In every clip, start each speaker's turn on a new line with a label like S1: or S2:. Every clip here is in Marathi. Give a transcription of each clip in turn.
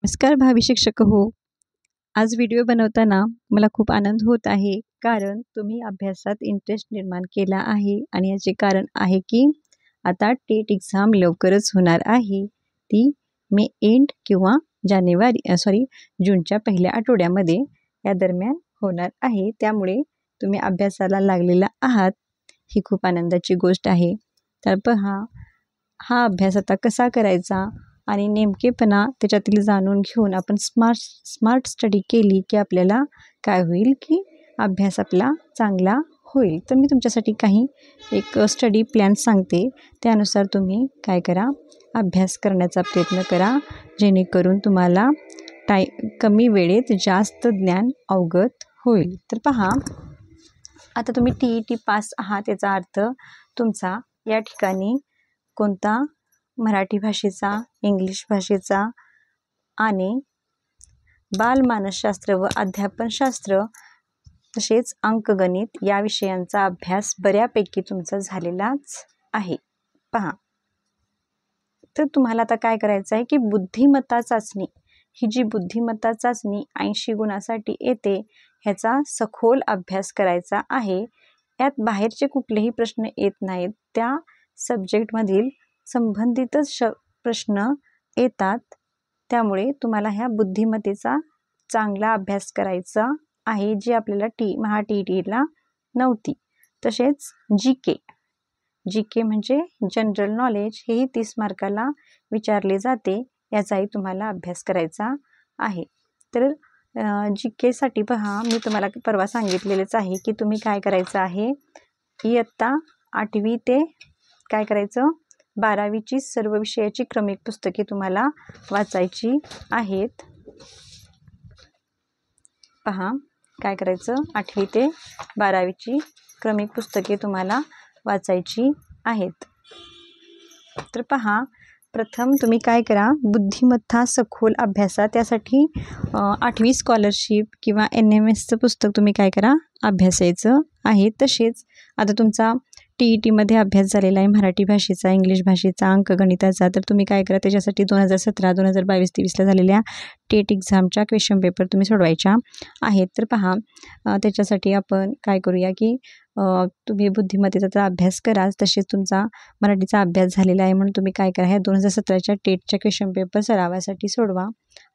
S1: नमस्कार भावी शिक्षक हो. आज व्हिडिओ बनवताना मला खूप आनंद होत आहे, कारण तुम्ही अभ्यासात इंटरेस्ट निर्माण केला आहे आणि याचे कारण आहे की आता टेट एक्झाम लवकरच होणार आहे. ती मे एंड किंवा जूनच्या पहिल्या आठवड्यामध्ये या दरम्यान होणार आहे. त्यामुळे तुम्ही अभ्यासाला लागलेला आहात, ही खूप आनंदाची गोष्ट आहे. तर पहा, हा अभ्यास आता कसा करायचा आणि नेमकेपणा त्याच्यातील जाणून घेऊन आपण स्मार्ट स्टडी केली की आपल्याला काय होईल की अभ्यास आपला चांगला होईल. तर मी तुमच्यासाठी काही एक स्टडी प्लॅन सांगते, त्यानुसार तुम्ही काय करा, अभ्यास करण्याचा प्रयत्न करा, जेणेकरून तुम्हाला कमी वेळेत जास्त ज्ञान अवगत होईल. तर पहा, आता तुम्ही TET पास आहात, याचा अर्थ तुमचा या ठिकाणी कोणता मराठी भाषेचा, इंग्लिश भाषेचा आणि बालमानसशास्त्र व अध्यापनशास्त्र तसेच अंकगणित या विषयांचा अभ्यास बऱ्यापैकी तुमचा झालेलाच आहे. पहा, तर तुम्हाला आता काय करायचं आहे की बुद्धिमत्ता चाचणी, ही जी बुद्धिमत्ता चाचणी 80 गुणासाठी येते, ह्याचा सखोल अभ्यास करायचा आहे. यात बाहेरचे कुठलेही प्रश्न येत नाहीत, त्या सब्जेक्टमधील संबंधितच प्रश्न येतात. त्यामुळे तुम्हाला ह्या बुद्धिमत्तेचा चांगला अभ्यास करायचा आहे, जी आपल्याला TETला नव्हती. तसेच जी के म्हणजे जनरल नॉलेज, हेही 30 मार्काला विचारले जाते, याचाही तुम्हाला अभ्यास करायचा आहे. तर GKसाठी पहा, मी तुम्हाला परवा सांगितलेलेच आहे की तुम्ही काय करायचं आहे, इयत्ता 8वी ते काय करायचं, 12वीची सर्व विषयाची क्रमिक पुस्तके तुम्हाला वाचायची आहेत. पहा, काय करायचं, 8वी ते 12वीची क्रमिक पुस्तके तुम्हाला वाचायची आहेत. तर पहा, प्रथम तुम्ही काय करा, बुद्धिमत्ता सखोल अभ्यासा, त्यासाठी 8वी स्कॉलरशिप किंवा NMSचं पुस्तक तुम्ही काय करा, अभ्यासायचं आहे. तसेच आता तुमचा TETमध्ये अभ्यास झालेला आहे मराठी भाषेचा, इंग्लिश भाषेचा, अंकगणिताचा, तर तुम्ही काय करा, त्याच्यासाठी 2017, 2022, 23ला झालेल्या टेट एक्झामच्या क्वेश्चन पेपर तुम्ही सोडवायच्या आहेत. तर पहा, त्याच्यासाठी आपण काय करूया की तुम्ही बुद्धिमत्तेचा तर अभ्यास करा, तसेच तुमचा मराठीचा अभ्यास झालेला आहे, म्हणून तुम्ही काय करा, ह्या 2017च्या टेटच्या क्वेश्चन पेपर सरावासाठी सोडवा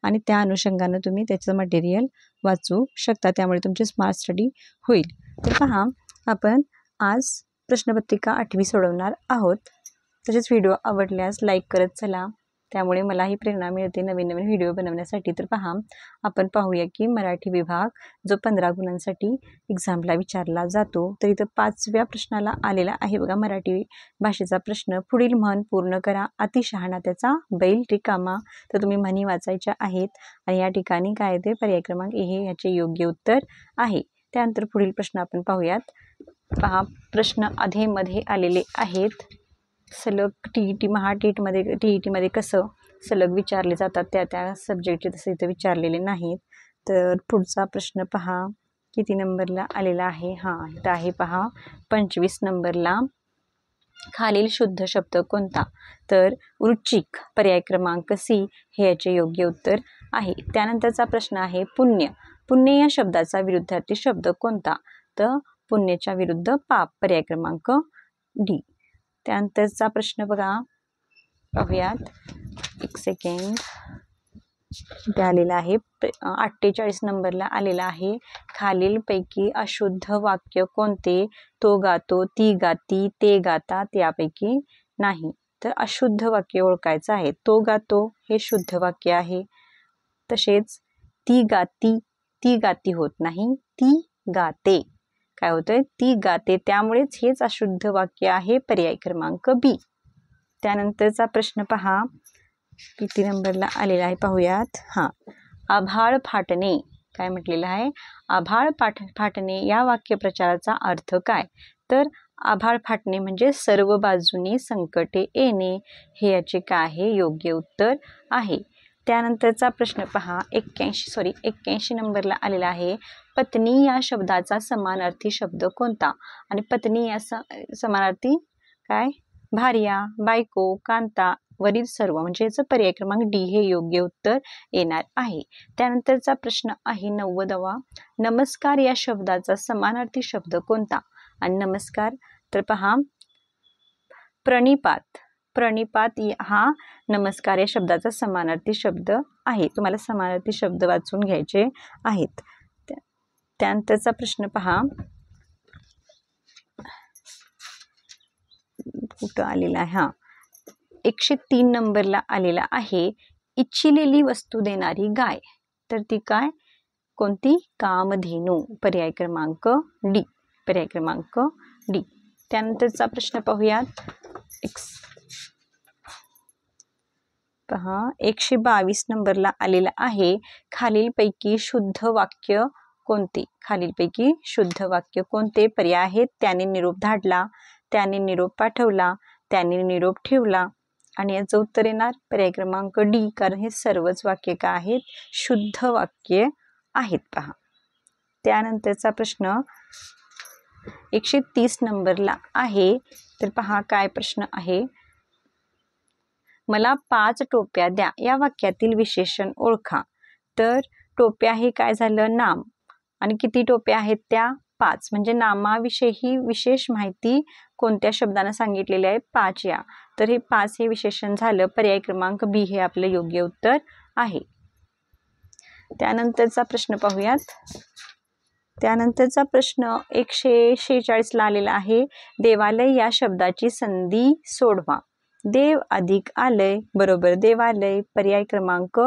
S1: आणि त्या अनुषंगानं तुम्ही त्याचं मटेरियल वाचू शकता. त्यामुळे तुमची स्मार्ट स्टडी होईल. तर पहा, आपण आज प्रश्नपत्रिका 8वी सोडवणार आहोत. तसेच व्हिडिओ आवडल्यास लाईक करत चला, त्यामुळे मलाही प्रेरणा मिळते नवीन नवीन व्हिडिओ बनवण्यासाठी. तर पहा, आपण पाहूया की मराठी विभाग जो 15 गुणांसाठी एक्झामला विचारला जातो, तर इथं 5व्या प्रश्नाला आलेला आहे बघा, मराठी भाषेचा प्रश्न, पुढील म्हण पूर्ण करा, अतिशहाणा त्याचा बैल रिकामा. तर तुम्ही म्हणी वाचायच्या आहेत आणि या ठिकाणी काय ते पर्याय क्रमांक हे याचे योग्य उत्तर आहे. त्यानंतर पुढील प्रश्न आपण पाहूयात. पहा, प्रश्न अधेमध्ये आलेले आहेत, सलग TETमध्ये कसं सलग विचारले जातात, त्या सब्जेक्टचे तसे इथं विचारलेले नाहीत. तर पुढचा प्रश्न पहा, किती नंबरला आलेला आहे, इथं आहे पहा, 25 नंबरला. खालील शुद्ध शब्द कोणता, तर वृश्चिक पर्याय क्रमांक C हे याचे योग्य उत्तर आहे. त्यानंतरचा प्रश्न आहे पुण्य या शब्दाचा विरुद्धार्थी शब्द कोणता, तर पुण्याच्या विरुद्ध पाप पर्याय क्रमांक D. त्यानंतरचा प्रश्न बघा, पाहूयात, एक सेकंड, इथे आलेला आहे 48 नंबरला आलेला आहे, खालीलपैकी अशुद्ध वाक्य कोणते, तो गातो, ती गाती, ते गातात यापैकी नाही. तर अशुद्ध वाक्य ओळखायचं आहे. तो गातो हे शुद्ध वाक्य आहे. तसेच ती गाती होत नाही, ती गाते, काय होतंय, ती गाते, त्यामुळेच हेच अशुद्ध वाक्य आहे, पर्याय क्रमांक B. त्यानंतरचा प्रश्न पहा, किती नंबरला आलेला आहे पाहूयात. आभाळ फाटणे, काय म्हटलेलं आहे, आभाळ फाटणे या वाक्यप्रचाराचा अर्थ काय, तर आभाळ फाटणे म्हणजे सर्व बाजूनी संकटे येणे, हे याचे काय आहे, योग्य उत्तर आहे. त्यानंतरचा प्रश्न पहा, 81 नंबरला आलेला आहे, पत्नी या शब्दाचा समानार्थी शब्द कोणता, आणि पत्नी या समानार्थी काय, भार्या, बायको, कांता वरील सर्व म्हणजे याचं पर्याय क्रमांक डी हे योग्य उत्तर येणार आहे. त्यानंतरचा प्रश्न आहे 90वा. नमस्कार या शब्दाचा समानार्थी शब्द कोणता? आणि नमस्कार तर पहा प्रणिपात. प्रणिपात हा नमस्कार या शब्दाचा समानार्थी शब्द आहे. तुम्हाला समानार्थी शब्द वाचून घ्यायचे आहेत. त्यानंतरचा प्रश्न पहा कुठं आलेला आहे. 103 नंबरला आलेला आहे. इच्छिलेली वस्तू देणारी गाय. तर ती काय कोणती? कामधेनू. पर्याय क्रमांक डी. पर्याय क्रमांक डी. त्यानंतरचा प्रश्न पाहूयात. पहा 122 नंबरला आलेला आहे. खालीलपैकी शुद्ध वाक्य कोणते? खालीलपैकी शुद्ध वाक्य कोणते? पर्याय आहेत. त्याने निरोप धाडला, त्याने निरोप पाठवला, त्याने निरोप ठेवला. आणि याचं उत्तर येणार पर्याय क्रमांक डी, कारण हे सर्वच वाक्य काय आहेत? शुद्ध वाक्य आहेत. पहा त्यानंतरचा प्रश्न 130 नंबरला आहे. तर पहा काय प्रश्न आहे. मला 5 टोप्या द्या. या वाक्यातील विशेषण ओळखा. तर टोप्या हे काय झालं? नाम. आणि किती टोप्या आहेत त्या? 5. म्हणजे नामाविषयी विशेष माहिती कोणत्या शब्दाने सांगितलेली आहे? 5 या. तर हे 5 हे विशेषण झालं. पर्याय क्रमांक बी हे आपलं योग्य उत्तर आहे. त्यानंतरचा प्रश्न पाहूयात. त्यानंतरचा प्रश्न 146 ला आलेला आहे. देवालय या शब्दाची संधी सोडवा. देव अधिक आलय बरोबर देवालय. पर्याय क्रमांक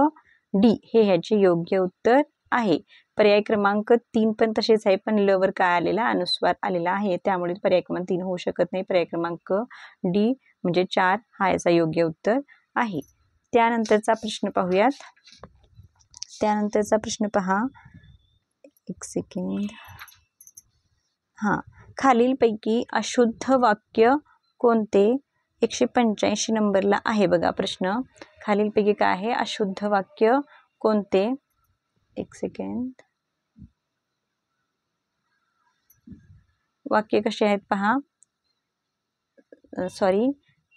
S1: डी हे ह्याचे योग्य उत्तर आहे. पर्याय क्रमांक 3 पण तसेच आहे, पण ल वर काय आलेला? अनुस्वार आलेला आहे, त्यामुळे पर्याय क्रमांक 3 होऊ शकत नाही. पर्याय क्रमांक डी म्हणजे 4 हा याचा योग्य उत्तर आहे. त्यानंतरचा प्रश्न पाहूयात. त्यानंतरचा प्रश्न पहा. एक सेकंड. खालीलपैकी अशुद्ध वाक्य कोणते? 185 नंबरला आहे बघा प्रश्न. खालीलपैकी काय आहे? अशुद्ध वाक्य कोणते? एक सेकंड. वाक्य कसे आहेत पहा.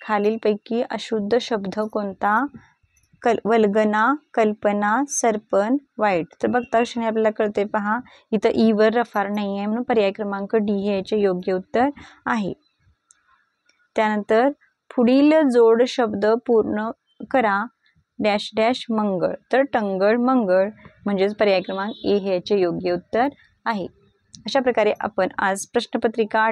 S1: खालीलपैकी अशुद्ध शब्द कोणता? वल्गना, कल्पना, सरपण, वाईट. तर बघता क्षणी आपल्याला कळते पहा इथं ई वर रफार नाही आहे, म्हणून पर्याय क्रमांक डी हे याचे योग्य उत्तर आहे. त्यानंतर पुढील जोड शब्द पूर्ण करा. डॅश डॅश मंगळ. तर टंगळ मंगळ म्हणजेच पर्याय क्रमांक ए हे याचे योग्य उत्तर आहे. अशा प्रकारे आपण आज प्रश्नपत्रिका